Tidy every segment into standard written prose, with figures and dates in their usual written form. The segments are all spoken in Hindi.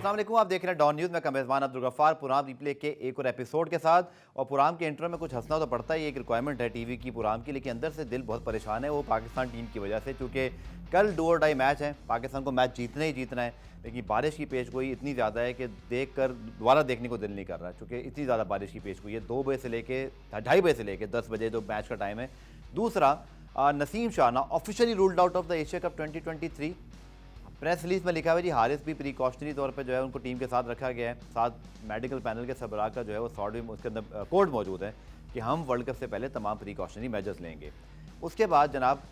अस्सलाम वालेकुम, आप देख रहे हैं डॉन न्यूज़ में मेज़बान अब्दुल गफ्फार पुराम रिप्ले के एक और एपिसोड के साथ। और पुराम के इंट्रो में कुछ हंसना तो पड़ता है, एक रिक्वायरमेंट है टीवी की पुराम की, लेकिन अंदर से दिल बहुत परेशान है वो पाकिस्तान टीम की वजह से, क्योंकि कल डू और डाई मैच है, पाकिस्तान को मैच जीतना ही जीतना है। लेकिन बारिश की पेशगोई इतनी ज़्यादा है कि देख कर दोबारा देखने को दिल नहीं कर रहा, क्योंकि इतनी ज़्यादा बारिश की पेशगोई है। 2 बजे से लेके 2:30 बजे से लेके 10 बजे जो मैच का टाइम है। दूसरा, नसीम शाह ना officially ruled out of the Asia cup 2023। Press release में लिखा हुआ जी हारिस भी प्रिकॉशनरी तौर पे जो है उनको टीम के साथ रखा गया है। साथ मेडिकल पैनल के सरबराह का जो है वो सॉर्ट भी उसके अंदर कोड मौजूद है कि हम वर्ल्ड कप से पहले तमाम प्रिकॉशनरी मेजर्स लेंगे। उसके बाद जनाब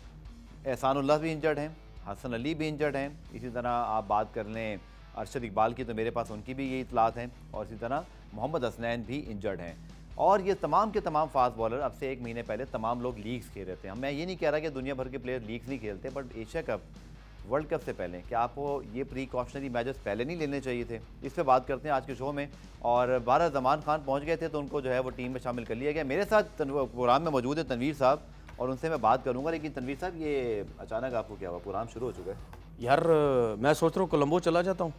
एहसानुल्लाह भी इंजर्ड हैं, हसन अली भी इंजर्ड हैं। इसी तरह आप बात कर लें अरशद इकबाल की, तो मेरे पास उनकी भी यही इतलात हैं। और इसी तरह मोहम्मद हसनैन भी इंजर्ड हैं। और ये तमाम के तमाम फास्ट बॉलर अब से 1 महीने पहले तमाम लोग लीग्स खेल रहे थे। मैं ये नहीं कह रहा कि दुनिया भर के प्लेयर लीग्स नहीं खेलते, but Asia cup world cup से पहले क्या आपको ये प्रिकॉशनरी मैचेस पहले नहीं लेने चाहिए थे? इस पे बात करते हैं आज के शो में। और 12 ज़मान खान पहुंच गए थे तो उनको जो है वो टीम में शामिल कर लिया गया। मेरे साथ प्रोग्राम में मौजूद है तनवीर साहब, और उनसे मैं बात करूंगा। लेकिन तनवीर साहब, ये अचानक आपको क्या हुआ? प्रोग्राम शुरू हो चुका है यार। मैं सोच रहा हूँ कोलंबो चला जाता हूँ।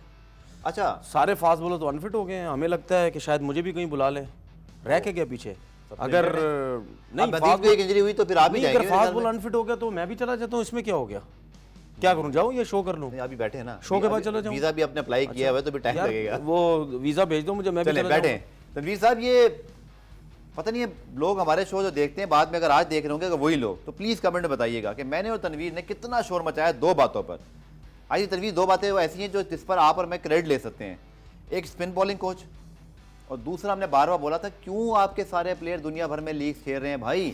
अच्छा, सारे फास्ट बॉलर तो अनफिट हो गए हैं, हमें लगता है कि शायद मुझे भी कहीं बुला लें। रह के गया पीछे। अगर नहीं फास्ट इंजरी हुई तो फिर आप ही जाएंगे। फास्ट बॉलर अनफिट हो गया तो मैं भी चला जाता हूँ। इसमें क्या हो गया? क्या करूं, जाऊं या शो कर लूं? अभी बैठे हैं ना, शो के बाद चलो जाऊं। वीजा भी आपने अप्लाई किया है तो भी टाइम लगेगा। वो वीजा भेज दो मुझे, मैं भी चला बैठे। तनवीर साहब, ये पता नहीं है लोग हमारे शो जो देखते हैं बाद में अगर आज देख रहे होंगे वही लोग, तो प्लीज कमेंट में बताइएगा कि मैंने और तनवीर ने कितना शोर मचाया 2 बातों पर। आइए तनवीर, 2 बातें वो ऐसी हैं जो जिस पर आप और मैं क्रेडिट ले सकते हैं। एक स्पिन बॉलिंग कोच, और दूसरा हमने बार बार बोला था क्यों आपके सारे प्लेयर दुनिया भर में लीग खेल रहे हैं भाई।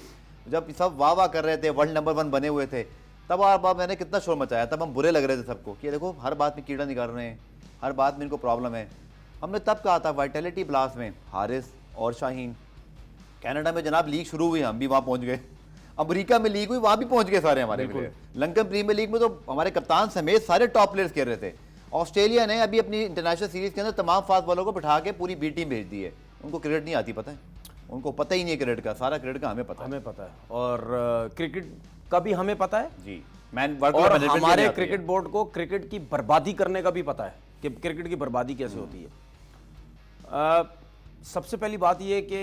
जब सब वाह वाह कर रहे थे, वर्ल्ड नंबर 1 बने हुए थे, तब आप मैंने कितना शोर मचाया। तब हम बुरे लग रहे थे सबको कि देखो हर बात में कीड़ा निकाल रहे हैं, हर बात में इनको प्रॉब्लम है। हमने तब कहा था वाइटैलिटी ब्लास्ट में हारिस और शाहीन, कनाडा में जनाब लीग शुरू हुई, हम भी वहाँ पहुँच गए। अमेरिका में लीग हुई, वहाँ भी पहुँच गए सारे हमारे प्लेयर। लंकन प्रीमियर लीग में तो हमारे कप्तान समेत सारे टॉप प्लेयर्स खेल रहे थे। ऑस्ट्रेलिया ने अभी अपनी इंटरनेशनल सीरीज के अंदर तमाम फास्ट बॉलरों को बिठा के पूरी बी टीम भेज दी है। उनको क्रिकेट नहीं आती, पता है, उनको पता ही नहीं है क्रिकेट का। सारा क्रिकेट का हमें पता है। और क्रिकेट का भी हमें पता है जी। और हमारे क्रिकेट बोर्ड को क्रिकेट की बर्बादी करने का भी पता है कि क्रिकेट की बर्बादी कैसे होती है। सबसे पहली बात यह कि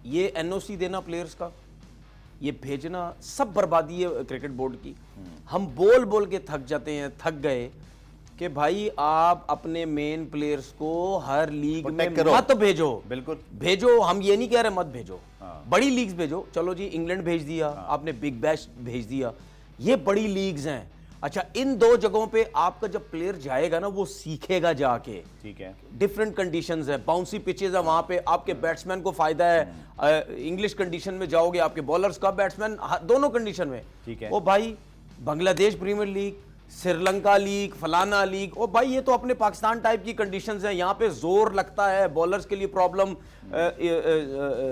ये एनओसी देना प्लेयर्स का, ये भेजना, सब बर्बादी है क्रिकेट बोर्ड की। हम बोल बोल के थक जाते हैं, थक गए कि भाई आप अपने मेन प्लेयर्स को हर लीग में मत भेजो। बिल्कुल भेजो, हम ये नहीं कह रहे मत भेजो। बड़ी लीग्स भेजो। चलो जी, इंग्लैंड भेज दिया आपने, बिग बैश भेज दिया, ये बड़ी लीग्स हैं। अच्छा, इन 2 जगहों पे आपका जब प्लेयर जाएगा ना, वो सीखेगा जाके। ठीक है, डिफरेंट कंडीशंस है, बाउंसी पिचेस है, वहां पे आपके बैट्समैन को फायदा है। इंग्लिश कंडीशन में जाओगे, आपके बॉलर्स का, बैट्समैन, दोनों कंडीशन में। ठीक है, ओ भाई Bangladesh premier league, Sri Lanka league, फलाना लीग, ओ भाई ये तो अपने पाकिस्तान टाइप की कंडीशंस हैं। यहाँ पे जोर लगता है, बॉलर्स के लिए प्रॉब्लम,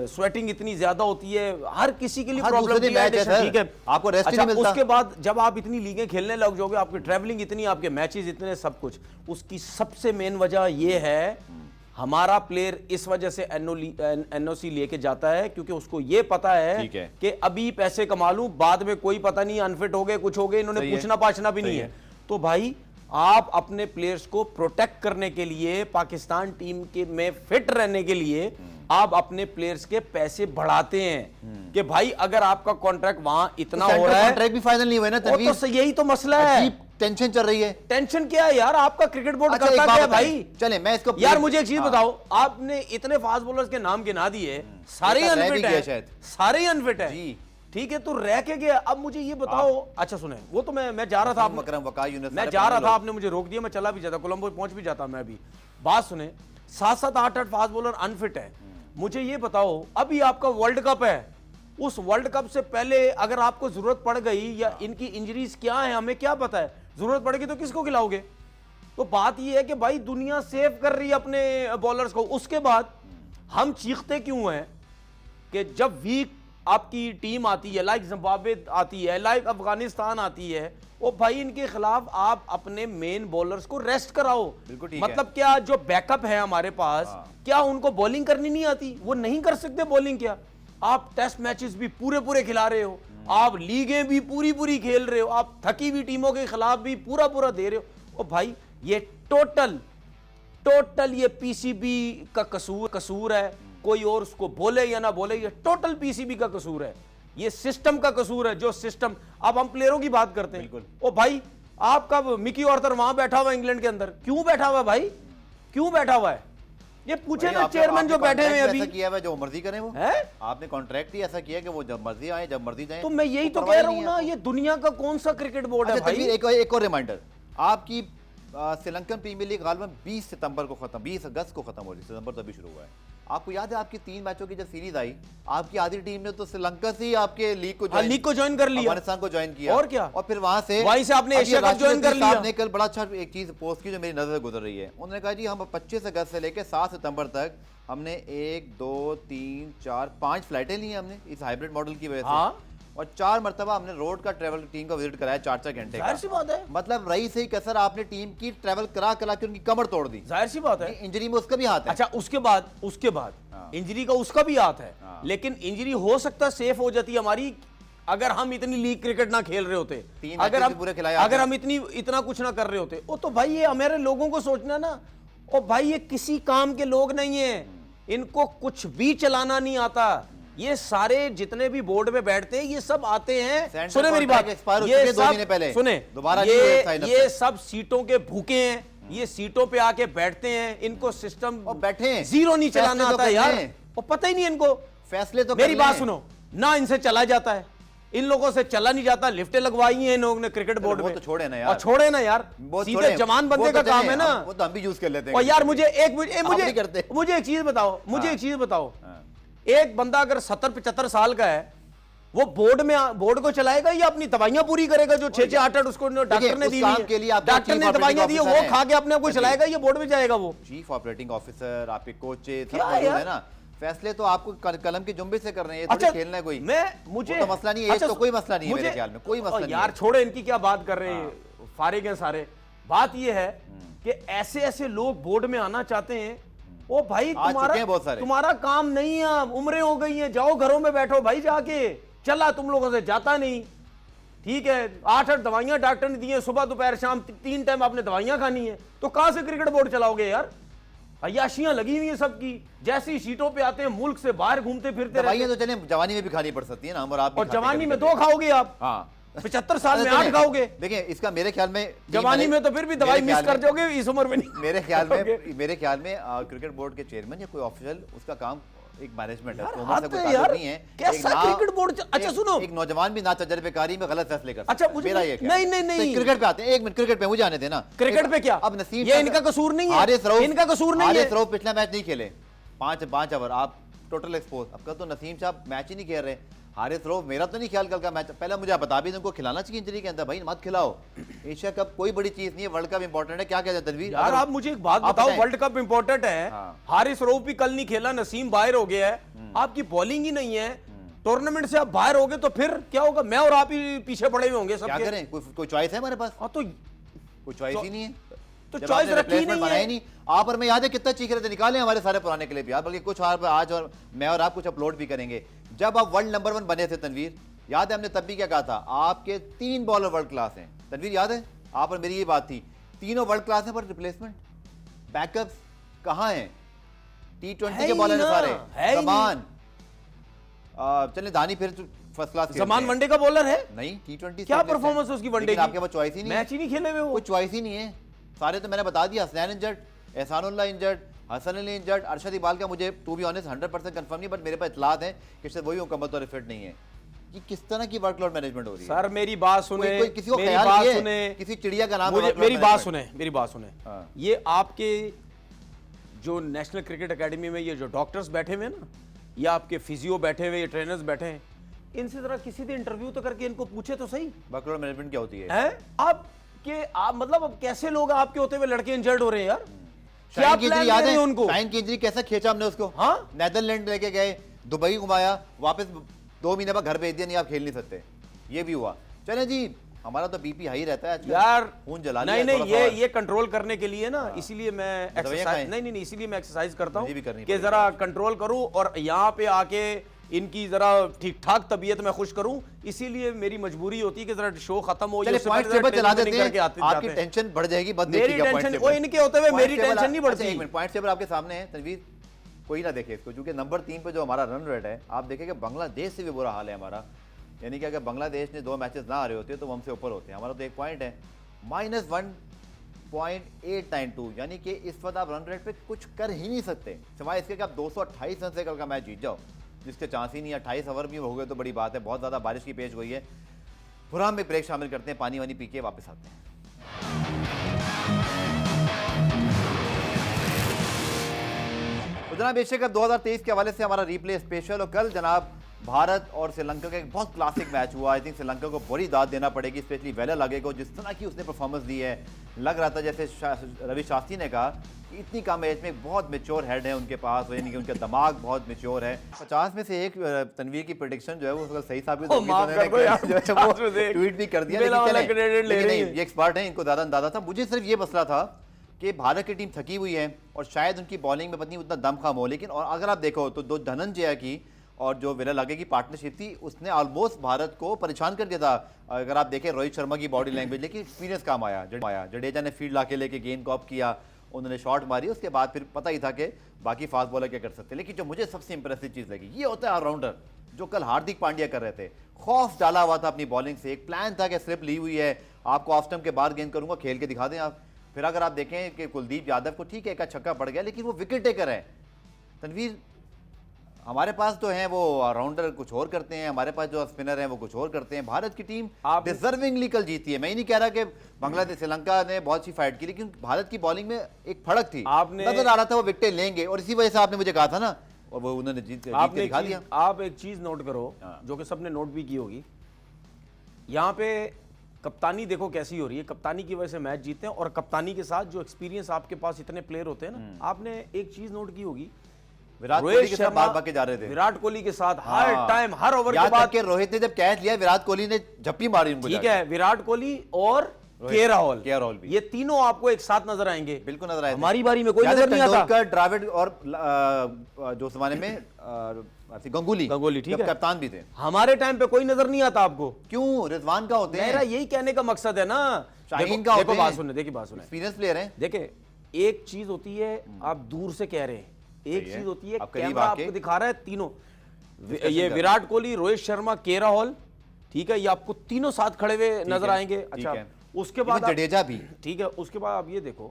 स्वेटिंग इतनी ज्यादा होती है, हर किसी के लिए प्रॉब्लम। ठीक है, आपको रेस्ट नहीं मिलता। उसके बाद जब आप इतनी लीगें खेलने लग जाओगे, आपकी ट्रैवलिंग इतनी, आपके मैचेस इतने, सब कुछ, उसकी सबसे मेन वजह यह है हमारा प्लेयर इस वजह से एनओसी लेके जाता है क्योंकि उसको ये पता है कि अभी पैसे कमा लूं, बाद में कोई पता नहीं अनफिट हो गए, कुछ हो गए, इन्होंने पूछना पाछना भी नहीं है। तो भाई आप अपने प्लेयर्स को प्रोटेक्ट करने के लिए, पाकिस्तान टीम के में फिट रहने के लिए आप अपने प्लेयर्स के पैसे बढ़ाते हैं कि भाई अगर आपका कॉन्ट्रैक्ट वहां इतना हो रहा है, कॉन्ट्रैक्ट भी फाइनल नहीं हुआ ना, तो यही तो मसला है। टेंशन चल रही है। टेंशन क्या है यार? आपका क्रिकेट बोर्ड करता क्या है भाई? चले मैं इसको यार मुझे एक चीज बताओ, आपने इतने फास्ट बॉलर्स के नाम गिना दिए, सारे ही अनफिट है, सारे ही अनफिट है। ठीक है, तो रह के गया। अब मुझे ये बताओ, अच्छा सुने, वो तो मैं जा रहा था, मैं जा रहा था, आपने मुझे रोक दिया, मैं चला भी जाता, कोलंबो पहुंच भी जाता मैं भी। बात सुने, 7-7, 8-8 फास्ट बॉलर अनफिट है। मुझे ये बताओ, अभी आपका वर्ल्ड कप है, उस वर्ल्ड कप से पहले अगर आपको जरूरत पड़ गई या इनकी इंजरीज क्या है हमें क्या पता है, जरूरत पड़ेगी तो किसको खिलाओगे? तो बात यह है कि भाई दुनिया सेव कर रही है अपने बॉलर्स को, उसके बाद हम चीखते क्यों हैं कि जब वीक आपकी टीम आती है, लाइक जिम्बाब्वे आती है, लाइक अफगानिस्तान आती है, वो भाई इनके खिलाफ आप अपने मेन बॉलर्स को रेस्ट कराओ। मतलब क्या जो बैकअप है हमारे पास, क्या उनको बॉलिंग करनी नहीं आती? वो नहीं कर सकते बॉलिंग? क्या आप टेस्ट मैचेस भी पूरे पूरे खिला रहे हो, आप लीगें भी पूरी पूरी खेल रहे हो, आप थकी हुई टीमों के खिलाफ भी पूरा पूरा दे रहे हो। ओ भाई ये टोटल ये पीसीबी का कसूर है। कोई और उसको बोले या ना बोले, ये टोटल पीसीबी का कसूर है, ये सिस्टम का कसूर है। जो सिस्टम, अब हम प्लेयरों की बात करते हैं, ओ भाई आपका मिकी ऑर्थर वहां बैठा हुआ इंग्लैंड के अंदर, क्यों बैठा हुआ भाई, क्यों बैठा हुआ है? ये पूछे ना चेयरमैन जो बैठे हुए अभी, किया हुआ जो मर्जी करें वो है? आपने कॉन्ट्रैक्ट ही ऐसा किया कि वो जब मर्जी आए जब मर्जी जाए। तो मैं यही तो कह रहा हूं ना, ये दुनिया का कौन सा क्रिकेट बोर्ड है भाई? एक और रिमाइंडर, आपकी श्रीलंकन प्रीमियर लीग गालबन 20 सितंबर को खत्म, 20 अगस्त को खत्म हो रही, सितंबर तो अभी शुरू हुआ है। आपको याद है आपकी 3 मैचों की जब सीरीज आई, आपकी आधी टीम ने तो श्रीलंका से ही आपके लीग को ज्वाइन कर लिया, अफगानिस्तान को ज्वाइन किया, और क्या, और फिर वहां से आपने एशिया कप ज्वाइन कर लिया। आपने कल बड़ा अच्छा एक चीज पोस्ट की जो मेरी नजर से गुजर रही है। उन्होंने कहा जी हम 25 अगस्त से लेकर 7 सितंबर तक हमने 1 2 3 4 5 फ्लाइटें ली हैं हमने इस हाइब्रिड मॉडल की वजह से, और 4 मरतबा हमने रोड का ट्रैवल टीम का विजिट कराया 4-4 घंटे का। जाहिर सी बात है, मतलब रही सही कसर आपने टीम की ट्रैवल करा के उनकी कमर तोड़ दी। जाहिर सी बात है, इंजरी में उसका भी हाथ है। अच्छा उसके बाद इंजरी का उसका भी हाथ है, लेकिन इंजरी हो सकता सेफ हो जाती हमारी अगर हम इतनी लीग क्रिकेट ना खेल रहे होते, अगर हम इतना कुछ ना कर रहे होते। ओ तो भाई ये हमारे लोगों को सोचना ना, ओ भाई ये किसी काम के लोग नहीं है, इनको कुछ भी चलाना नहीं आता। ये सारे जितने भी बोर्ड में बैठते हैं ये सब आते हैं, सुने मेरी बात, ये सब सुने, दोबारा ये सब सीटों के भूखे हैं, ये सीटों पे आके बैठते हैं, इनको सिस्टम बैठे जीरो नहीं चलाना आता यार, और पता ही नहीं इनको फैसले। तो मेरी बात सुनो ना, इनसे चला जाता है, इन लोगों से चला नहीं जाता, लिफ्टें लगवाई हैं इन लोगों ने क्रिकेट बोर्ड में, तो छोड़े ना यार, और छोड़े ना यार, सीधे जवान बंदे का काम है ना, वो तो हम भी यूज कर लेते हैं। और यार मुझे एक चीज बताओ, एक बंदा अगर 70-75 साल का है, वो बोर्ड को चलाएगा या अपनी दवाइयां पूरी करेगा जो 6-8 उसको डॉक्टर ने दी है, डॉक्टर ने दवाइयां दी, वो खा के अपने आप को चलाएगा, ये बोर्ड में जाएगा? वो चीफ ऑपरेटिंग ऑफिसर, आपके कोचेस सब मौजूद है ना, फैसले तो आपको कलम की जुम्बे से कर रहे हैं, अच्छा, खेलना है कोई, मुझे तो मसला नहीं है, अच्छा, तो कोई मसला नहीं है मेरे ख्याल में, कोई मसला नहीं यार, छोड़े इनकी क्या बात कर रहे हैं, फारिग हैं सारे। बात ये है कि ऐसे लोग बोर्ड में आना चाहते हैं। ओ भाई तुम्हारा काम नहीं है, उम्रें हो गई हैं, जाओ घरों में बैठो भाई जाके, चला तुम लोगों से जाता नहीं, ठीक है, 8-8 दवाइयां डॉक्टर ने दी हैं, सुबह दोपहर शाम 3 टाइम आपने दवाइयां खानी है, तो कहां से क्रिकेट बोर्ड चलाओगे यार? अय्याशियां लगी हुई है सबकी, जैसी सीटों पे आते हैं मुल्क से बाहर घूमते फिरते, दवाइयां तो चले जवानी में भी खानी पड़ सकती है ना, हम और आप, और जवानी में 2 खाओगे आप, 75 साल में 8 खाओगे। देखिए इसका मेरे ख्याल में जवानी में तो फिर भी दवाई मिस कर जाओगे, इस उम्र में नहीं। मेरे ख्याल में क्रिकेट बोर्ड के चेयरमैन या कोई ऑफिशियल, उसका काम एक मैनेजमेंट है, उम्र से कोई ताल्लुक नहीं है। कैसा क्रिकेट बोर्ड? अच्छा सुनो, एक नौजवान भी ना तजर्बेकारी में गलत फैसले कर सकता है। अच्छा मुझे नहीं, क्रिकेट पे आते हैं, 1 मिनट क्रिकेट पे मुझे आने देना। क्रिकेट पे क्या अब नसीब, ये इनका कसूर नहीं है, इनका कसूर नहीं है। हारिस रऊफ पिछला मैच नहीं खेले, 5 ओवर आप टोटल एक्सपोज। अब कल तो नसीम साहब मैच ही नहीं खेल रहे। हारिस रऊफ, मेरा तो नहीं ख्याल कल का मैच, पहले मुझे आप बता भी उनको खिलाना चाहिए इंजरी के अंदर, भाई मत खिलाओ। एशिया कप कोई बड़ी चीज नहीं है, वर्ल्ड कप इंपॉर्टेंट है। क्या कहते हैं तनवीर? यार आप मुझे एक बात बताओ, वर्ल्ड कप इंपॉर्टेंट है, हारिस रऊफ भी कल नहीं खेला, नसीम बाहर हो गया है, आपकी बॉलिंग ही नहीं है, टूर्नामेंट से आप बाहर हो गए तो फिर क्या होगा? मैं और आप ही पीछे पड़े हुए होंगे सब। क्या करें, कोई चॉइस है हमारे पास? तो कोई चॉइस ही नहीं है, तो चॉइस रखी नहीं। आप और मैं याद है कितना चीख रहे थे, निकाले हमारे सारे पुराने क्लिप यार, बल्कि कुछ आज और मैं और आप कुछ अपलोड भी करेंगे। जब आप वर्ल्ड नंबर 1 बने थे तनवीर, याद है हमने तब भी क्या कहा था? आपके 3 बॉलर वर्ल्ड क्लास हैं तनवीर, याद है? आप और मेरी ये बात थी, तीनों वर्ल्ड क्लास हैं, पर रिप्लेसमेंट बैकअप्स कहां हैं? T20 के बॉलर सारे जमान, चले दानी फिर फर्स्ट क्लास, जमान वनडे का बॉलर है नहीं, T20 क्या परफॉर्मेंस उसकी वनडे की? आपके पास चॉइस ही नहीं, मैच ही नहीं खेले हुए, कोई चॉइस ही नहीं है। सारे तो मैंने बता दिया, Hasnain injured, Ehsanullah injured, Hasan Ali injured, Arshad Iqbal का मुझे टू बी ऑनेस्ट 100% कंफर्म नहीं, बट मेरे पास इतलात है कि शायद वही मुकम्मल तौर फिट नहीं है। कि किस तरह की वर्कलोड मैनेजमेंट हो रही है? सर मेरी बात सुने, किसी को ख्याल नहीं है, किसी चिड़िया का नाम, मेरी बात सुने, ये आपके जो नेशनल क्रिकेट एकेडमी में ये जो डॉक्टर्स बैठे हुए हैं ना, या आपके फिजियो बैठे हुए, ये ट्रेनर्स बैठे हैं, इनसे जरा किसी दिन इंटरव्यू तो करके इनको पूछे तो सही, वर्कलोड मैनेजमेंट क्या होती है? आप मतलब अब कैसे लोग आपके होते हुए लड़के इंजर्ड हो रहे हैं यार? क्या प्लान याद है उनको? शाइन की इंजरी कैसा खींचा हमने उसको, हाँ, नेदरलैंड लेके गए, दुबई घुमाया, वापस 2 महीने बाद घर भेज दिया, नहीं आप खेल नहीं सकते, ये भी हुआ। चले जी, हमारा तो बीपी हाई रहता है यार, खून जला नहीं ये कंट्रोल करने के लिए ना, इसीलिए मैं एक्सरसाइज इसीलिए मैं एक्सरसाइज करता हूँ कि जरा कंट्रोल करूँ, और यहाँ पे आके इनकी जरा ठीक ठाक तबीयत मैं खुश करूं, इसीलिए मेरी मजबूरी होती है कि जरा शो खत्म हो चलिए पॉइंट टेबल चला देते हैं, आपकी टेंशन बढ़ जाएगी, बस मेरी टेंशन वो इनके होते हुए मेरी टेंशन नहीं बढ़ती। एक मिनट, पॉइंट टेबल आपके सामने है तनवीर, कोई ना देखे इसको, क्योंकि नंबर 3 पे जो हमारा रन रेट है आप देखेंगे बांग्लादेश से भी बुरा हाल है हमारा, यानी कि अगर बांग्लादेश ने 2 मैचेस ना आ रहे होते तो वो हमसे ऊपर होते हैं। हमारा तो 1 पॉइंट है, -1.892, यानी कि इस वक्त आप रन रेट पे कुछ कर ही नहीं सकते सिवाय इसके कि आप 228 रन से कल का मैच जीत जाओ, जिसके चांस ही नहीं। 28 ओवर भी हो गए तो बड़ी बात है, बहुत ज़्यादा बारिश की पेश हुई है। पुराम में ब्रेक शामिल करते हैं, पानी वानी पी के वापस आते हैं। जनाब एशिया कप 2023 के हवाले से हमारा रिप्ले स्पेशल, और कल जनाब भारत और श्रीलंका का एक बहुत क्लासिक मैच हुआ। आई थिंक श्रीलंका को बड़ी दाद देना पड़ेगी, स्पेशली वेला लागे को, जिस तरह की उसने परफॉर्मेंस दी है। लग रहा था जैसे रवि शास्त्री ने कहा कि इतनी कम एज में बहुत मेच्योर हेड है उनके पास, यानी कि उनका दिमाग बहुत मेच्योर है। 50 में से एक तनवीर की प्रेडिक्शन जो है वो सही साबित होगी, ट्वीट भी कर दिया, लेकिन ये एक्सपर्ट है, इनको ज़्यादा अंदाजा था। मुझे सिर्फ ये मसला था कि भारत की टीम थकी हुई है और शायद उनकी बॉलिंग में पत्नी उतना दम खम हो, लेकिन और अगर आप देखो तो दो धनंजय की और जो वेला लागे की पार्टनरशिप थी उसने ऑलमोस्ट भारत को परेशान कर दिया था। अगर आप देखें रोहित शर्मा की बॉडी लैंग्वेज, लेकिन एक्सपीरियंस काम आया। जडेजा ने फील्ड लाके लेके गेंद को अप किया, उन्होंने शॉट मारी, उसके बाद फिर पता ही था कि बाकी फास्ट बॉलर क्या कर सकते। लेकिन जो मुझे सबसे इंप्रेसिव चीज़ लगी ये होता है ऑलराउंडर, जो कल हार्दिक पांड्या कर रहे थे। खौफ डाला हुआ था अपनी बॉलिंग से, एक प्लान था कि स्लिप ली हुई है, आपको ऑफ स्टंप के बाद गेंद करूंगा, खेल के दिखा दें आप। फिर अगर आप देखें कि कुलदीप यादव को ठीक है एक छक्का पड़ गया, लेकिन वो विकेट टेकर है। तनवीर हमारे पास तो हैं वो ऑलराउंडर कुछ और करते हैं, हमारे पास जो स्पिनर हैं वो कुछ और करते हैं। भारत की टीम डिजर्विंगली कल जीती है। मैं ही नहीं कह रहा कि बांग्लादेश श्रीलंका ने बहुत सी फाइट की, लेकिन भारत की बॉलिंग में एक फर्क थी, नजर आ रहा था वो विकेट लेंगे, और इसी वजह से आपने मुझे कहा था ना, और वो उन्होंने जीत के दिखा दिया। आप एक चीज नोट करो जो कि सबने नोट भी की होगी, यहाँ पे कप्तानी देखो कैसी हो रही है, कप्तानी की वजह से मैच जीतते हैं, और कप्तानी के साथ जो एक्सपीरियंस आपके पास इतने प्लेयर होते हैं ना। आपने एक चीज नोट की होगी, विराट कोहली के साथ भाग के जा रहे थे, विराट कोहली के साथ हर टाइम हर ओवर के बाद के रोहित ने जब कैच लिया विराट कोहली ने झप्पी मारी उनको। ठीक है, विराट कोहली और के राहुल भी, ये तीनों आपको एक साथ नजर आएंगे। बिल्कुल नजर आएंगे। हमारी बारी में कोई नजर नहीं आता। द्रविड़ और जो जमाने में गंगुली ठीक है कप्तान भी थे, हमारे टाइम पे कोई नजर नहीं आता आपको। क्यों? रिजवान का होते हैं। मेरा यही कहने का मकसद है ना, शाहीन का होते हैं। बात सुने, देखिए बात सुने, एक्सपीरियंस प्लेयर हैं। देखिए एक चीज होती है आप दूर से कह रहे हैं, एक चीज होती है कैमरा आपको दिखा रहा है। तीनों ये विराट कोहली, रोहित शर्मा, के राहुल, ठीक है, ये आपको तीनों साथ खड़े हुए नजर आएंगे। अच्छा, उसके बाद जडेजा भी, ठीक है, उसके बाद आप ये देखो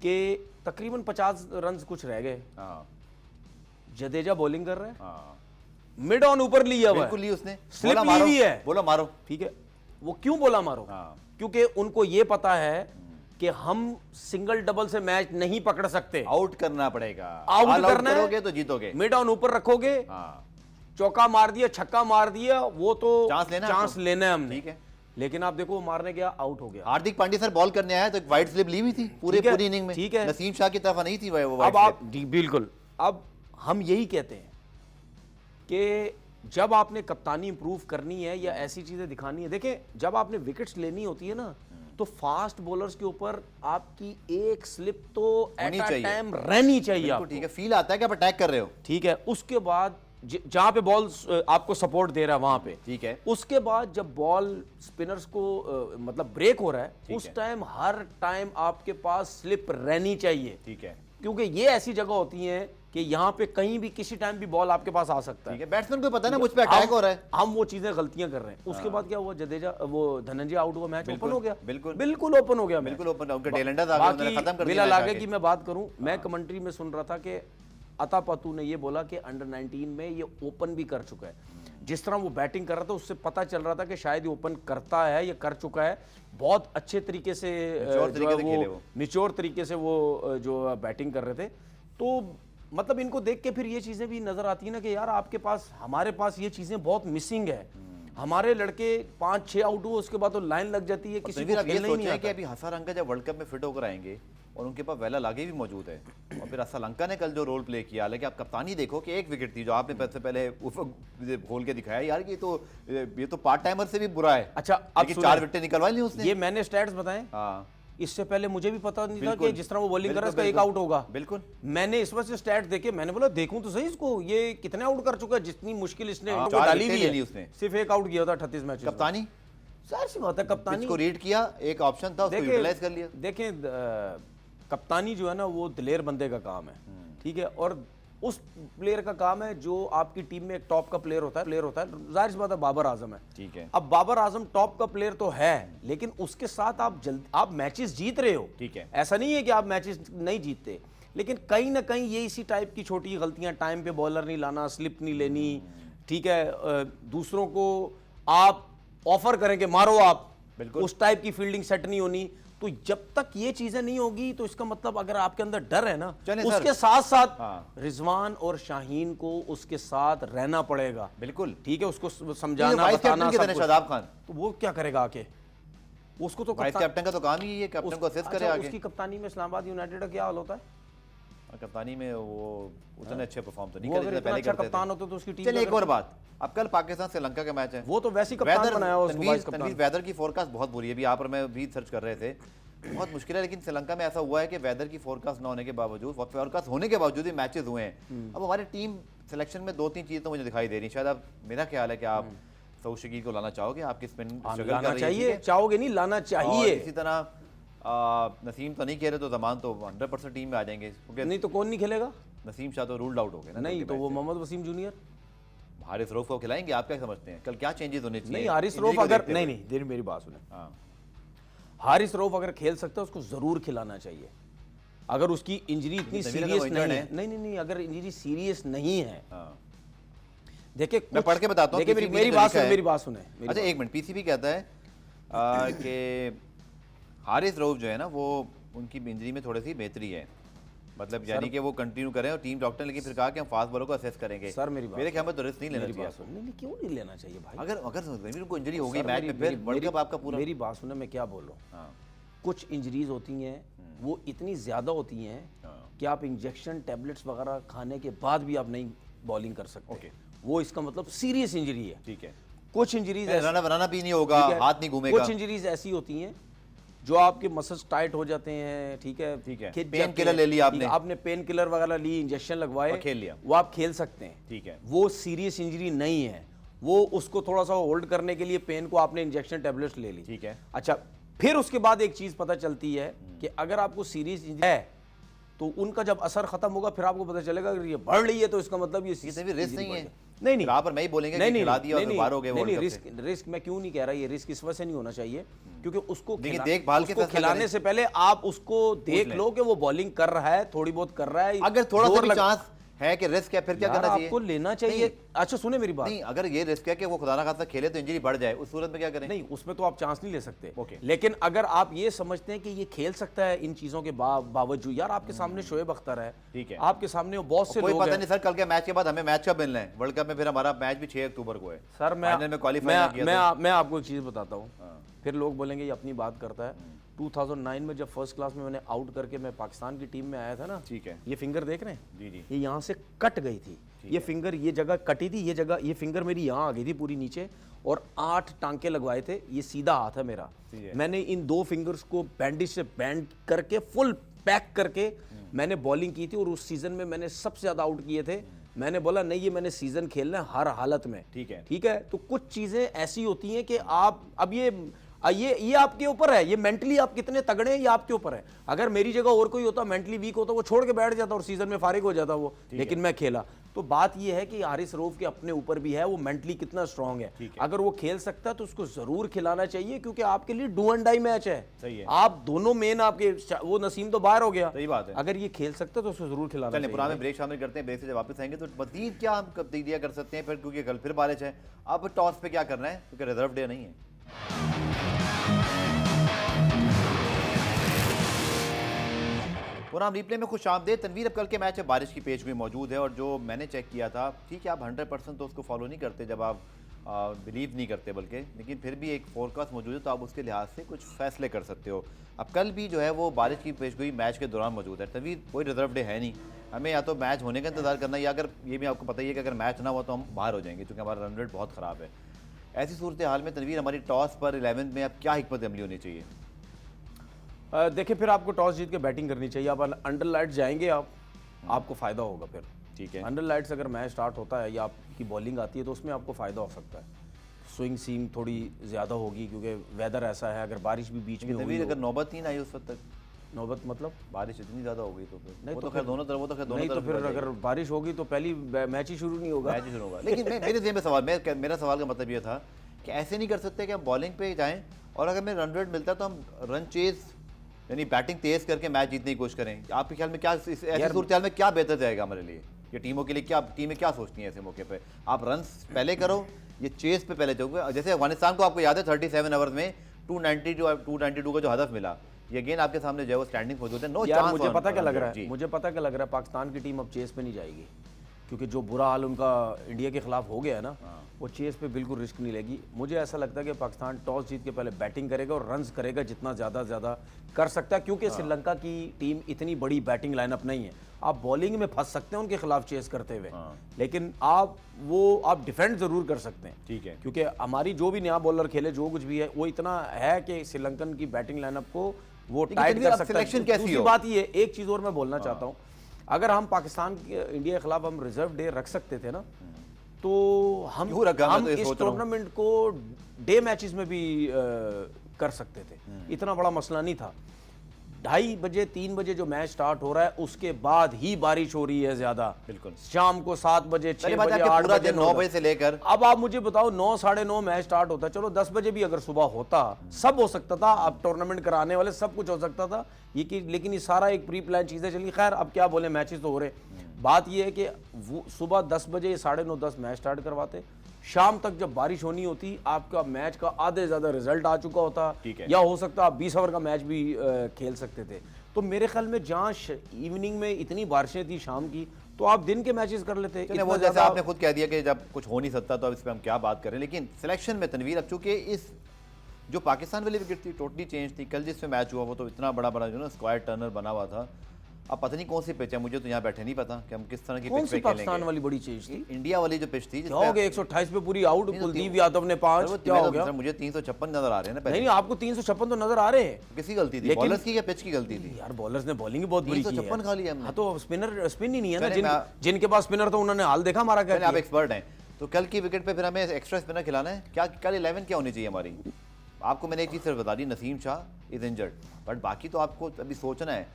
कि तकरीबन 50 रन कुछ रह गए, जडेजा बॉलिंग कर रहे हैं, मिड ऑन ऊपर लिया हुआ है, उसने स्लिप ली हुई है, बोला मारो। ठीक है, वो क्यों बोला मारो? क्योंकि उनको ये पता है कि हम सिंगल डबल से मैच नहीं पकड़ सकते, आउट करना पड़ेगा, आउट करना करोगे तो जीतोगे। मिड ऑन ऊपर रखोगे, चौका मार दिया, छक्का मार दिया, वो तो चांस लेना है हमने। ठीक है, लेकिन आप देखो मारने गया, आउट हो गया। हार्दिक पांड्या सर बॉल करने आया तो एक वाइड स्लिप ली हुई थी पूरी इनिंग में। ठीक है, नसीम शाह की तरफ नहीं थी वो। अब आप बिल्कुल, अब हम यही कहते हैं कि जब आपने कप्तानी इंप्रूव करनी है या ऐसी चीजें दिखानी है, देखिए जब आपने विकेट्स लेनी होती है ना, तो फास्ट बॉलर्स के ऊपर आपकी एक स्लिप तो एट अ टाइम रहनी चाहिए आपको। ठीक है, फील आता है कि आप अटैक कर रहे हो। ठीक है, उसके बाद जहां पे बॉल आपको सपोर्ट दे रहा है वहां पे, ठीक है, उसके बाद जब बॉल स्पिनर्स को मतलब ब्रेक हो रहा है, उस टाइम हर टाइम आपके पास स्लिप रहनी चाहिए। ठीक है, क्योंकि ये ऐसी जगह होती है कि यहाँ पे कहीं भी किसी टाइम भी बॉल आपके पास आ सकता है। बैट्समैन को पता है ना मुझ पे अटैक हो रहा है, हम वो चीजें गलतियां कर रहे हैं। उसके बाद क्या हुआ, जडेजा वो धनंजय आउट हुआ, मैच ओपन हो गया। बिल्कुल ओपन हो गया, बिल्कुल ओपन हो गया। टेलेंडर्स आ गए, उन्होंने खत्म कर दिया। लागे की मैं बात करूं, मैं कमेंट्री में सुन रहा था कि अता पतू ने ये बोला कि अंडर 19 में ये ओपन भी कर चुका है। जिस तरह वो बैटिंग कर रहा था उससे पता चल रहा था कि शायद ये ओपन करता है या कर चुका है। बहुत अच्छे तरीके से मैच्योर तरीके से वो जो बैटिंग कर रहे थे। तो मतलब इनको देख के फिर ये चीजें भी नजर आती है ना कि यार आपके पास, हमारे पास ये चीजें बहुत मिसिंग है। हमारे लड़के 5-6 आउट हुए उसके बाद तो लाइन लग जाती है, किसी को खेलना ही नहीं आता। कि अभी हसारंका जब वर्ल्ड कप में फिट होकर आएंगे और उनके पास वेला लागे भी मौजूद है, और फिर श्रीलंका ने कल जो रोल प्ले किया, हालांकि आप कप्तानी देखो कि एक विकेट थी जो आपने सबसे पहले खोल के दिखाया यार, ये तो पार्ट टाइमर से भी बुरा है। अच्छा, अब 4 विकेट निकलवा ली उसने। ये मैंने स्टैट्स बताए, इससे पहले मुझे भी पता नहीं था बिल्कुल, कि जिस तरह वो बॉलिंग कर रहा है इसका बिल्कुल, एक आउट होगा। बिल्कुल। मैंने इस वजह से स्टैट देखे, मैंने बोला देखूं तो सही इसको, ये कितने आउट कर चुका है, जितनी मुश्किल इसने हाँ, इनको 4 डाली विकेट हुई ले ली है, उसने। सिर्फ एक आउट किया था 38 मैच। कप्तानी, जाहिर सी बात है कप्तानी इसको रीड किया, एक ऑप्शन था, उसको यूटिलाइज कर लिया। देखें कप्तानी जो है ना वो दिलेर बंदे का काम है, ठीक है, और उस प्लेयर का काम है जो आपकी टीम में एक टॉप का प्लेयर होता है, जाहिर सी बात है बाबर आजम है, ठीक है। अब बाबर आजम टॉप का प्लेयर तो है, लेकिन उसके साथ आप मैचेस जीत रहे हो, ठीक है। ऐसा नहीं है कि आप मैचेस नहीं जीतते, लेकिन कहीं ना कहीं ये इसी टाइप की छोटी गलतियां, टाइम पे बॉलर नहीं लाना, स्लिप नहीं लेनी, ठीक है, दूसरों को आप ऑफर करेंगे मारो आप, उस टाइप की फील्डिंग सेट नहीं होनी। तो जब तक ये चीजें नहीं होगी तो इसका मतलब अगर आपके अंदर डर है ना, उसके साथ साथ रिजवान और शाहीन को उसके साथ रहना पड़ेगा, बिल्कुल, ठीक है, उसको समझाना बताना सब कुछ। शादाब खान तो वो क्या करेगा आके, उसको तो वाइस कैप्टन का तो काम ही है, कैप्टन को असिस्ट करे आगे। उसकी कप्तानी में इस्लामाबाद यूनाइटेड का क्या हाल होता है? कप्तानी में वो उतने अच्छे परफॉर्म तो नहीं वो करे अगर जितने इतना पहले अच्छा करते कप्तान थे। होता तो उसकी टीम चलिए एक और बात, अब कल पाकिस्तान श्रीलंका का मैच है, वो तो वैसी कप्तान बनाया हुआ उसको वाइस तनवीर, वेदर की फोरकास्ट बहुत बुरी है, अभी यहाँ पर मैं भी सर्च कर रहे थे, बहुत मुश्किल है, लेकिन श्रीलंका में ऐसा हुआ है कि वेदर की फोरकास्ट ना होने के बावजूद, फोरकास्ट होने के बावजूद ही मैचेस हुए हैं। अब हमारी टीम सिलेक्शन में 2-3 चीज़ें तो मुझे दिखाई दे रही, शायद अब मेरा ख्याल है कि आप सऊद शकील को लाना चाहोगे, आपकी स्पिन स्ट्रगल कर रही है, चाहिए, चाहोगे नहीं, लाना चाहिए। इसी तरह नसीम तो नहीं खेल रहे, तो जमान तो 100% टीम में आ जाएंगे, क्योंकि नहीं तो कौन नहीं खेलेगा? नसीम शाह तो रूल्ड आउट हो गए ना। नहीं तो वो मोहम्मद वसीम जूनियर, हारिस रऊफ को खिलाएंगे, आप क्या समझते हैं कल क्या चेंजेस होने चाहिए? नहीं हारिस रऊफ अगर नहीं देर मेरी बात सुने, हाँ, हारिस रऊफ अगर खेल सकता है उसको जरूर खिलाना चाहिए, अगर उसकी इंजरी इतनी सीरियस नहीं, अगर इंजरी सीरियस नहीं है। देखिए मैं पढ़ के बताता हूँ, देखिए मेरी बात सुने। अच्छा एक मिनट, पीसीबी कहता है कि हारिस रऊफ जो है ना वो उनकी इंजरी में थोड़ी सी बेहतरी है, मतलब यानी कि वो कंटिन्यू करें, और टीम डॉक्टर ने लेकिन फिर कहा कि हम फास्ट बॉलर को असेस करेंगे। सर मेरे ख्याल में तो रिस्क नहीं लेना चाहिए। नहीं क्यों नहीं लेना चाहिए भाई? अगर उनको इंजरी हो गई मैच में, फिर वर्ल्ड कप आपका पूरा। मेरी बात सुने, मैं क्या बोल रहा हूँ, कुछ इंजरीज होती हैं वो इतनी ज्यादा होती हैं कि आप इंजेक्शन टैबलेट्स वगैरह खाने के बाद भी आप नहीं बॉलिंग कर सकते, वो इसका मतलब सीरियस इंजरी है, ठीक है। कुछ इंजरीज रना भी नहीं होगा, हाथ नहीं घूमेगा, कुछ इंजरीज ऐसी होती हैं जो आपके मसल्स टाइट हो जाते हैं, ठीक है, पेन किलर ले लिया आपने पेन किलर वगैरह ली, इंजेक्शन लगवाए, खेल लिया, वो आप खेल सकते हैं, ठीक है, वो सीरियस इंजरी नहीं है, वो उसको थोड़ा सा होल्ड करने के लिए पेन को आपने इंजेक्शन टैबलेट्स ले ली, ठीक है। अच्छा फिर उसके बाद एक चीज पता चलती है कि अगर आपको सीरियस इंजरी है तो उनका जब असर खत्म होगा फिर आपको पता चलेगा अगर ये बढ़ रही है तो इसका मतलब ये रिस्क नहीं है। नहीं पर मैं ही बोलेंगे कि खिला दिया और बाहर हो गए वर्ल्ड कप से। रिस्क मैं क्यों नहीं कह रहा, ये रिस्क इस वजह से नहीं होना चाहिए क्योंकि उसको देखभाल के खिलाने से पहले आप उसको देख लो कि वो बॉलिंग कर रहा है, थोड़ी बहुत कर रहा है, अगर थोड़ा सा चांस है कि रिस्क है फिर क्या करना चाहिए? आपको लेना चाहिए। अच्छा सुने मेरी बात, नहीं अगर ये रिस्क है कि वो खुदा ना खास्ता खेले तो इंजरी बढ़ जाए, उस सूरत में क्या करें? नहीं उसमें तो आप चांस नहीं ले सकते, लेकिन अगर आप ये समझते हैं कि ये खेल सकता है इन चीजों के बावजूद, यार आपके सामने शोएब अख्तर है, ठीक है, आपके सामने बहुत से लोग पता नहीं सर कल के मैच के बाद हमें मैच कब मिलना है वर्ल्ड कप में, फिर हमारा मैच भी 6 अक्टूबर को है सर। मैं आपको एक चीज बताता हूँ, फिर लोग बोलेंगे ये अपनी बात करता है। 2009 में जब फर्स्ट क्लास में मैंने आउट करके मैं पाकिस्तान की टीम में आया था ना, ठीक है, ये फिंगर देख रहे हैं, जी जी, ये यहाँ से कट गई थी, ये फिंगर ये जगह कटी थी, ये जगह ये फिंगर मेरी यहाँ आ गई थी पूरी नीचे, और 8 टांके लगवाए थे, ये सीधा हाथ है मेरा। मैंने इन 2 फिंगर्स को बैंडेज से बैंड करके फुल पैक करके मैंने बॉलिंग की थी, और उस सीजन में मैंने सबसे ज्यादा आउट किए थे। मैंने बोला नहीं ये मैंने सीजन खेलना है हर हालत में, ठीक है। तो कुछ चीजें ऐसी होती हैं कि आप अब ये आपके ऊपर है, ये मेंटली आप कितने तगड़े हैं ये आपके ऊपर है। अगर मेरी जगह और कोई होता, मेंटली वीक होता, वो छोड़ के बैठ जाता और सीजन में फारिग हो जाता वो, लेकिन मैं खेला। तो बात ये है कि हारिस रऊफ के अपने ऊपर भी है वो मेंटली कितना स्ट्रांग है। अगर वो खेल सकता है तो उसको जरूर खिलाना चाहिए, क्योंकि आपके लिए डू एंड डाई मैच है। सही है, आप दोनों मेन आपके, वो नसीम तो बाहर हो गया, सही बात है, अगर ये खेल सकता है तो उसको जरूर खिलाना चाहिए। पुराने ब्रेक शामिल करते हैं, ब्रेक से जब वापस आएंगे तो मजीद क्या हम तब्दीलियां कर सकते हैं फिर, क्योंकि कल फिर बारिश है। अब टॉस पे क्या करना है, क्योंकि रिजर्व डे नहीं है। पुराना रिप्ले में खुश आमदेद तनवीर। अब कल के मैच में बारिश की पेशगोई मौजूद है, और जो मैंने चेक किया था, ठीक है आप 100% तो उसको फॉलो नहीं करते जब आप बिलीव नहीं करते, बल्कि लेकिन फिर भी एक फोरकास्ट मौजूद है तो आप उसके लिहाज से कुछ फैसले कर सकते हो। अब कल भी जो है वो बारिश की पेशगोई मैच के दौरान मौजूद है। तनवीर कोई रिजर्व डे है नहीं, हमें या तो मैच होने का इंतजार करना, या अगर ये भी आपको पता ही है कि अगर मैच ना हुआ तो हम बाहर हो जाएंगे, क्योंकि हमारा रन रेट बहुत ख़राब है। ऐसी सूरत हाल में तनवीर हमारी टॉस पर 11 में अब क्या हिकमत अमली होनी चाहिए? देखिए फिर आपको टॉस जीत के बैटिंग करनी चाहिए। आप अंडर लाइट जाएंगे, आपको फायदा होगा फिर। ठीक है, अंडर लाइट्स अगर मैच स्टार्ट होता है या आपकी बॉलिंग आती है तो उसमें आपको फ़ायदा हो सकता है। स्विंग सीम थोड़ी ज़्यादा होगी क्योंकि वेदर ऐसा है, अगर बारिश भी बीच में होगी। अगर नौबत ही ना आई उस वक्त तक, नौबत मतलब बारिश इतनी ज़्यादा हो गई तो फिर नहीं, वो तो तो खैर दोनों तरफ, वो तो खैर दोनों तरफ नहीं, तो फिर अगर बारिश होगी तो पहली मैच ही शुरू नहीं होगा। मैच ही शुरू होगा। लेकिन मेरे ज़हन में सवाल, मेरा सवाल का मतलब ये था कि ऐसे नहीं कर सकते कि हम बॉलिंग पे जाएं और अगर हमें रन रेट मिलता है तो हम रन चेज यानी बैटिंग तेज करके मैच जीतने की कोशिश करें। आपके ख्याल में क्या ऐसी सूरत में क्या बेहतर जाएगा हमारे लिए, ये टीमों के लिए क्या, टीमें क्या सोचती हैं ऐसे मौके पे? आप रन पहले करो, ये चेस पे पहले जाओगे। जैसे अफगानिस्तान को आपको याद है 37 ओवर में 292 का जो हदफ मिला, ये अगेन आपके सामने जो है वो स्टैंडिंग मौजूद है। No chance. मुझे पता क्या लग रहा है, मुझे पता क्या लग रहा है, पाकिस्तान की टीम अब चेस पे नहीं जाएगी क्योंकि जो बुरा हाल उनका इंडिया के खिलाफ हो गया है ना, वो चेस पे बिल्कुल रिस्क नहीं लेगी। मुझे ऐसा लगता है कि पाकिस्तान टॉस जीत के पहले बैटिंग करेगा और रन्स करेगा जितना ज़्यादा कर सकता है, क्योंकि श्रीलंका की टीम इतनी बड़ी बैटिंग लाइनअप नहीं है। आप बॉलिंग में फंस सकते हैं उनके खिलाफ चेस करते हुए, लेकिन आप डिफेंड जरूर कर सकते हैं। ठीक है, क्योंकि हमारी जो भी नया बॉलर खेले, जो कुछ भी है, वो इतना है कि श्रीलंकन की बैटिंग लाइनअप को वो टाइट कर सकता है। दूसरी बात ये, एक चीज़ और मैं बोलना चाहता हूँ, अगर हम पाकिस्तान के इंडिया के खिलाफ हम रिजर्व डे रख सकते थे ना, तो हम इस टूर्नामेंट को डे मैचेस में भी कर सकते थे। इतना बड़ा मसला नहीं था। 2:30 बजे 3 बजे जो मैच स्टार्ट हो रहा है उसके बाद ही बारिश हो रही है ज्यादा, बिल्कुल शाम को 7 बजे 6 बजे 8 बजे 9 बजे से लेकर, अब आप मुझे बताओ 9 साढ़े 9 मैच स्टार्ट होता है। चलो 10 बजे भी अगर सुबह होता, सब हो सकता था। अब टूर्नामेंट कराने वाले सब कुछ हो सकता था ये कि, लेकिन ये सारा एक प्री प्लान चीजें चली। खैर अब क्या बोले, मैचेस तो हो रहे। बात ये है कि सुबह 10 बजे 9:30 10 मैच स्टार्ट करवाते, शाम तक जब बारिश होनी होती आपका मैच का आधे से ज्यादा रिजल्ट आ चुका होता, या हो सकता आप 20 ओवर का मैच भी खेल सकते थे। तो मेरे ख्याल में जहाँ इवनिंग में इतनी बारिशें थी शाम की, तो आप दिन के मैचेस कर लेते। वो जैसे आपने खुद कह दिया कि जब कुछ हो नहीं सकता तो अब इस पर हम क्या बात करें। लेकिन सिलेक्शन में तनवीर, अब चूंकि इस जो पाकिस्तान वाली विकेट थी टोटली चेंज थी। कल जिसमें मैच हुआ वो तो इतना बड़ा जो ना स्क्वायर टर्नर बना हुआ था। अब पता नहीं कौन सी पिच है, मुझे तो यहाँ बैठे नहीं पता कि हम किस तरह की पिच पे खेलेंगे। पाकिस्तान वाली बड़ी चीज थी, इंडिया वाली जो पिच थी, क्या हो गया 128 पे पूरी आउट, कुलदीप यादव ने 5, क्या हो गया? मुझे 356 नजर आ रहे हैं ना। नहीं, आपको 356 तो नजर आ रहे हैं। किसी गलती थी, बॉलर्स की या पिच की गलती थी? यार बॉलर्स ने बॉलिंग बहुत बुरी की है। 356 खा लिया हमने। हाँ तो स्पिनर स्पिन ही नहीं है ना, जिनके पास स्पिनर तो उन्होंने हाल देखा हमारा क्या। आप एक्सपर्ट हैं, तो कल की विकेट पे फिर हमें एक्स्ट्रा स्पिनर खिलाना है क्या? कल 11 क्या होनी चाहिए हमारी? आपको मैंने एक चीज सिर्फ बता दी, Naseem Shah is injured, but बाकी तो आपको अभी सोचना है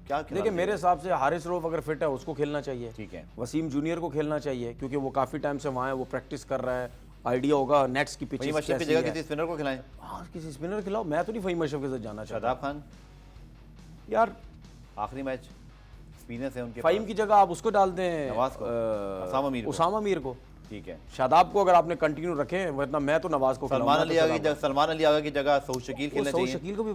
क्या। देखिए मेरे हिसाब से हारिस रऊफ अगर फिट है उसको खेलना चाहिए। ठीक है, वसीम जूनियर को खेलना चाहिए क्योंकि वो काफी टाइम से वहाँ है, वो प्रैक्टिस कर रहा है, आइडिया होगा नेट्स की पिचेस कैसी है। जगह किसी स्पिनर को खिलाएं। हाँ किसी स्पिनर खिलाओ, मैं तो नहीं फहीम अशरफ के साथ जाना चाहता। शादाब खान यार आखिरी मैच स्पिनर है उनके, फहीम की जगह आप उसको डाल दें, उसामा मीर को। ठीक है, शादाब को अगर आपने कंटिन्यू रखें, वरना मैं तो नवाज को सलमान अली आगा की जगह सऊद शकील खेलना चाहिए। शकील को भी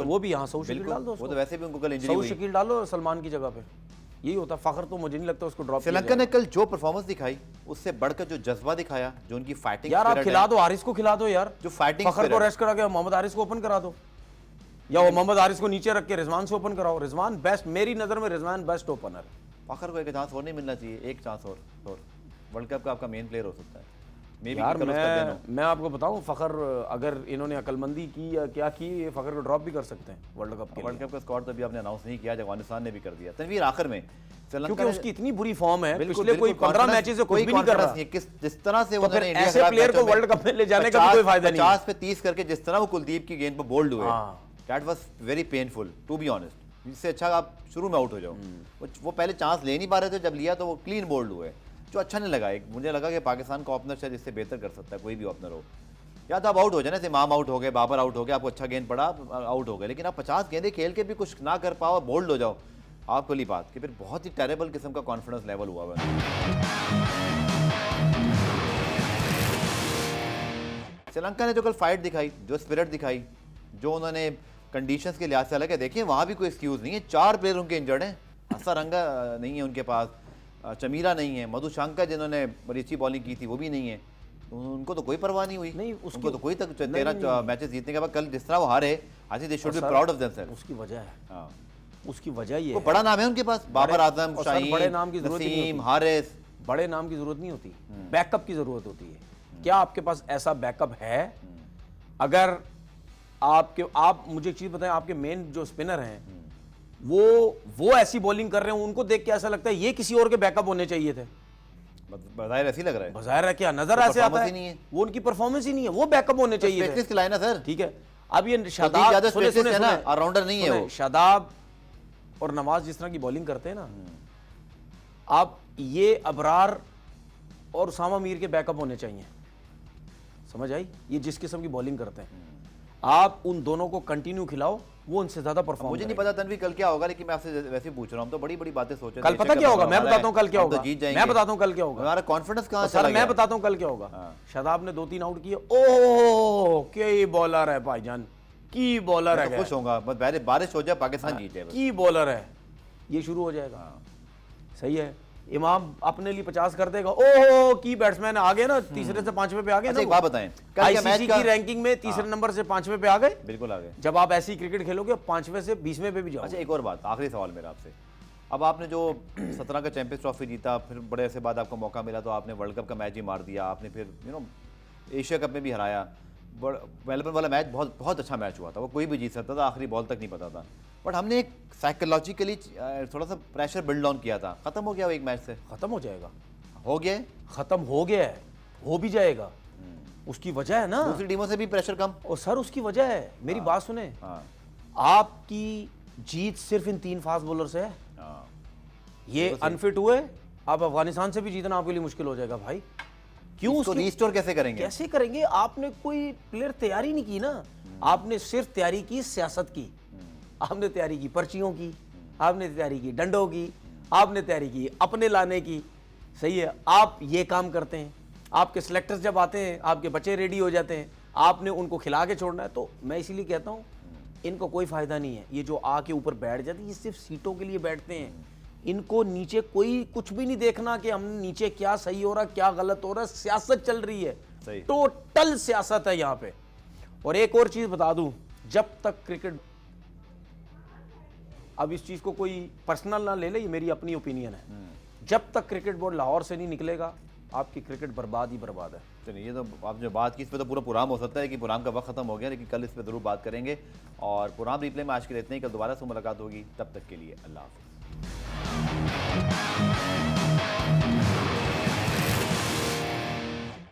वो भी, हाँ सऊद शकील डाल दो, वो तो वैसे भी उनको कल इंजरी हुई। सऊद शकील डालो सलमान की जगह पे, यही होता। फखर तो मुझे नहीं लगता उसको ड्रॉप। श्रीलंका ने कल जो परफॉर्मेंस दिखाई उससे बढ़कर जो जज्बा दिखाया, जो उनकी फाइटिंग, यार आप खिला दो, हारिस को खिला दो यार, जो फाइटिंग, फखर को रेस्ट करा के मोहम्मद हारिस को ओपन करा दो, या वो मोहम्मद हारिस को नीचे रख के रिजवान से ओपन कराओ। रिजवान बेस्ट, मेरी नजर में रिजवान बेस्ट ओपनर। फखर को एक चांस और नहीं मिलना चाहिए, एक चांस और वर्ल्ड कप का आपका मेन प्लेयर हो सकता है। यार मैं आपको बताऊं, फखर अगर इन्होंने अकलमंदी की या क्या की, ये फखर को ड्रॉप भी कर सकते हैं वर्ल्ड कप के। वर्ल्ड कप का स्क्वाड तो अभी आपने अनाउंस नहीं किया, अफगानिस्तान ने भी कर दिया। तनवीर आखिर में क्योंकि उसकी इतनी बुरी फॉर्म है, पिछले कोई 15 मैचेस से कुछ भी नहीं कर रहा है। जिस तरह से उन्होंने इंडिया ऐसे प्लेयर को वर्ल्ड कप में ले जाने का कोई फायदा नहीं। 50 पे 30 करके जिस तरह वो कुलदीप की गेंद पर बोल्ड हुए, that was very painful to be honest. इससे अच्छा आप शुरू में आउट हो जाओ। वो पहले चांस ले नहीं पा रहे थे, जब लिया तो वो क्लीन बोल्ड हुए, जो अच्छा नहीं लगा। एक मुझे लगा कि पाकिस्तान का ओपनर शायद इससे बेहतर कर सकता है, कोई भी ओपनर हो। या तो आप आउट हो जाए ना, इमाम आउट हो गए, बाबर आउट हो गए, आपको अच्छा गेंद पड़ा, आउट हो गए। लेकिन आप 50 गेंदें खेल के भी कुछ ना कर पाओ, बोल्ड हो जाओ, आपको वाली बात कि फिर बहुत ही टेरेबल किस्म का कॉन्फिडेंस लेवल हुआ है। श्रीलंका ने जो कल फाइट दिखाई, जो स्पिरिट दिखाई, जो उन्होंने कंडीशंस के लिहाज से अलग है, देखिए वहाँ भी कोई एक्सक्यूज़ नहीं है। 4 प्लेयर उनके इंजर्ड हैं, असरंगा नहीं है उनके पास, चमीरा नहीं है, मधुशंकर जिन्होंने बड़ी अच्छी बॉलिंग की थी वो भी नहीं है। उनको तो कोई परवाह नहीं हुई, नहीं उनको तो कोई तक 13 मैचेस जीतने के बाद कल जिस तरह वो हारे, I think they should be proud of themselves. उसकी वजह है, हाँ उसकी वजह ये है, बड़ा नाम है उनके पास, बाबर आजम, शाहीन, बड़े नाम की जरूरत नहीं होती, हारिस, बड़े नाम की जरूरत नहीं होती, बैकअप की जरूरत होती है। क्या आपके पास ऐसा बैकअप है? अगर आप मुझे एक चीज बताएं, आपके मेन जो स्पिनर हैं वो ऐसी बॉलिंग कर रहे हैं, उनको देख के ऐसा लगता है ये किसी और के बैकअप होने चाहिए थे। बज़ाहिर ऐसी लग रहा है, बज़ाहिर है क्या नजर ऐसे आता है, वो उनकी परफॉर्मेंस ही नहीं है, वो बैकअप होने चाहिए थे। खिलाए ना सर, ठीक है। अब ये शादाब ऑलराउंडर नहीं है वो। शादाब और नवाज जिस तरह की बॉलिंग करते हैं ना, आप ये अबरार और उसामा मीर के बैकअप होने चाहिए, समझ आई? ये जिस किस्म की बॉलिंग करते हैं, आप उन दोनों को कंटिन्यू खिलाओ, वो उनसे ज्यादा परफॉर्म। मुझे नहीं पता तनवीर कल क्या होगा, लेकिन मैं आपसे वैसे ही पूछ रहा हूं। तो बड़ी बड़ी बातें सोच रहे कल पता क्या होगा, मैं बताता हूं कल क्या होगा, मैं बताता हूं कल क्या होगा। हमारा कॉन्फिडेंस कहां चला गया, मैं बताता हूं कल क्या होगा। शादाब ने 2-3 आउट किए, ओह क्या बॉलर है भाईजान, की बॉलर है, खुश होगा, बस बारिश हो जाए पाकिस्तान जीत जाए, की बॉलर है, ये शुरू हो जाएगा। सही है, इमाम अपने लिए 50 कर देगा, ओह की बैट्समैन आ गए ना, तीसरे से 5वें पे आ गए। अच्छा एक बात बताएं, आईसीसी की रैंकिंग में तीसरे नंबर से 5वें पे आ गए, बिल्कुल आ गए। जब आप ऐसी क्रिकेट खेलोगे 5वें से 20वें पे भी जाओ। अच्छा एक और बात, आखिरी सवाल मेरा आपसे, अब आपने जो 17 का चैंपियंस ट्रॉफी जीता, फिर बड़े अरसे बाद आपको मौका मिला, तो आपने वर्ल्ड कप का मैच ही मार दिया, आपने फिर एशिया कप में भी हराया। मेलबर्न वाला मैच बहुत बहुत अच्छा मैच हुआ था, वो कोई भी जीत सकता था, आखिरी बॉल तक नहीं पता था, बट हमने एक साइकोलॉजिकली थोड़ा सा प्रेशर बिल्ड डाउन किया था। खत्म हो गया वो एक मैच से, खत्म हो जाएगा, हो गया, खत्म हो गया है, हो भी जाएगा। उसकी वजह है ना, दूसरी टीमों से भी प्रेशर कम। और सर उसकी वजह है, मेरी बात सुने, आपकी जीत सिर्फ इन 3 फास्ट बॉलर से है। ये अनफिट हुए, आप अफगानिस्तान से भी जीतना आपके लिए मुश्किल हो जाएगा भाई। क्यों? उसको रीस्टोर कैसे करेंगे? कैसे करेंगे? आपने कोई प्लेयर तैयारी नहीं की ना, आपने सिर्फ तैयारी की सियासत की, आपने तैयारी की पर्चियों की, आपने तैयारी की डंडों की, आपने तैयारी की अपने लाने की। सही है, आप ये काम करते हैं, आपके सिलेक्टर्स जब आते हैं आपके बच्चे रेडी हो जाते हैं, आपने उनको खिला के छोड़ना है। तो मैं इसीलिए कहता हूँ इनको कोई फायदा नहीं है, ये जो आके ऊपर बैठ जाते हैं, ये सिर्फ सीटों के लिए बैठते हैं। इनको नीचे कोई कुछ भी नहीं देखना कि हम नीचे क्या सही हो रहा क्या गलत हो रहा, सियासत चल रही है, टोटल सियासत है यहाँ पे। और एक और चीज बता दूं, जब तक क्रिकेट, अब इस चीज को कोई पर्सनल ना ले ले, ये मेरी अपनी ओपिनियन है, जब तक क्रिकेट बोर्ड लाहौर से नहीं निकलेगा आपकी क्रिकेट बर्बाद ही बर्बाद है। चलिए, ये तो आप जो बात की इस पर तो पूरा प्रोग्राम हो सकता है कि प्रोग्राम का वक्त खत्म हो गया, लेकिन कल इस पर जरूर बात करेंगे। और प्रोग्राम रिप्ले में आज के लिए इतने ही, कल दोबारा से मुलाकात होगी, तब तक के लिए अल्लाह हाफ़िज़।